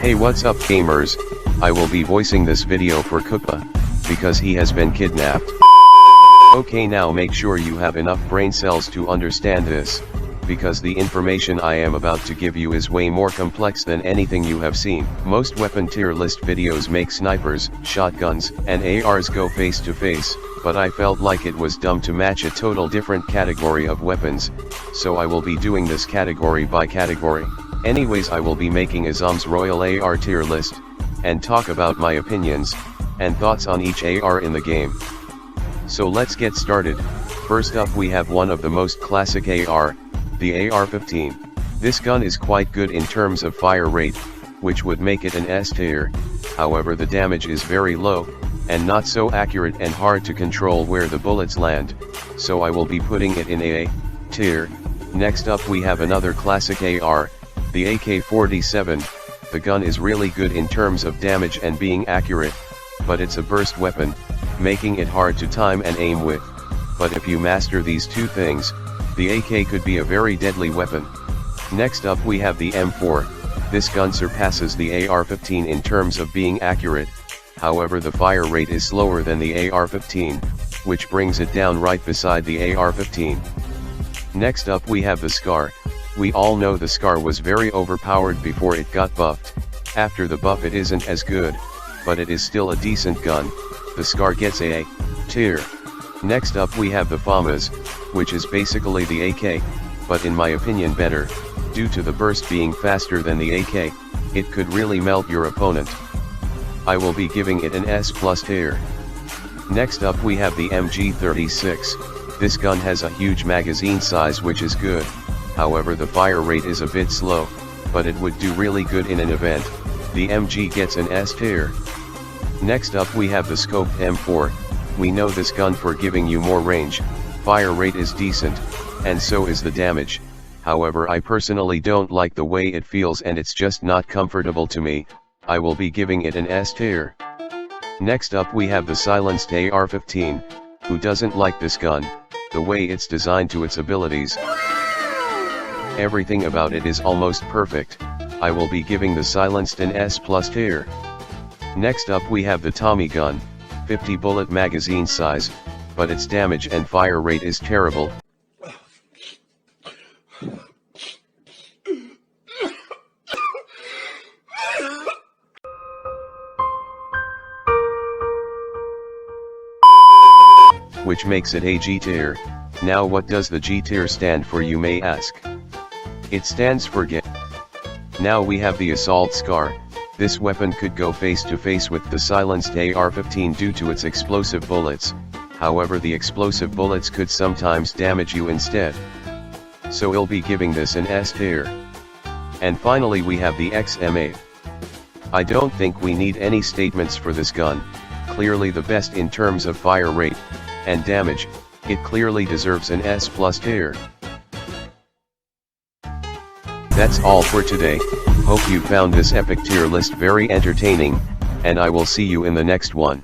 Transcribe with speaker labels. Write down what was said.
Speaker 1: Hey, what's up gamers? I will be voicing this video for Koopa, because he has been kidnapped. Okay, now make sure you have enough brain cells to understand this, because the information I am about to give you is way more complex than anything you have seen. Most weapon tier list videos make snipers, shotguns, and ARs go face to face, but I felt like it was dumb to match a total different category of weapons, so I will be doing this category by category. Anyways, I will be making a ZombsRoyale AR tier list, and talk about my opinions, and thoughts on each AR in the game. So let's get started. First up we have one of the most classic AR, the AR-15. This gun is quite good in terms of fire rate, which would make it an S tier, however the damage is very low, and not so accurate and hard to control where the bullets land, so I will be putting it in A tier. Next up we have another classic AR, the AK-47. The gun is really good in terms of damage and being accurate, but it's a burst weapon, making it hard to time and aim with. But if you master these two things, the AK could be a very deadly weapon. Next up we have the M4. This gun surpasses the AR-15 in terms of being accurate, however the fire rate is slower than the AR-15, which brings it down right beside the AR-15. Next up we have the SCAR. We all know the SCAR was very overpowered before it got buffed. After the buff it isn't as good, but it is still a decent gun. The SCAR gets A tier. Next up we have the FAMAS, which is basically the AK, but in my opinion better, due to the burst being faster than the AK, it could really melt your opponent. I will be giving it an S+ tier. Next up we have the MG36. This gun has a huge magazine size which is good, however the fire rate is a bit slow, but it would do really good in an event. The MG gets an S tier. Next up we have the scoped M4. We know this gun for giving you more range, fire rate is decent, and so is the damage. However, I personally don't like the way it feels and it's just not comfortable to me. I will be giving it an S tier. Next up we have the silenced AR-15. Who doesn't like this gun? The way it's designed to its abilities. Everything about it is almost perfect. I will be giving the silenced an S+ tier. Next up we have the Tommy gun. 50 bullet magazine size, but its damage and fire rate is terrible. Which makes it a G tier. Now what does the G tier stand for, you may ask? It stands for get. Now we have the assault SCAR. This weapon could go face to face with the silenced AR-15 due to its explosive bullets, however the explosive bullets could sometimes damage you instead. So I'll be giving this an S tier. And finally we have the XM8. I don't think we need any statements for this gun, clearly the best in terms of fire rate and damage, it clearly deserves an S+ tier. That's all for today. Hope you found this epic tier list very entertaining, and I will see you in the next one.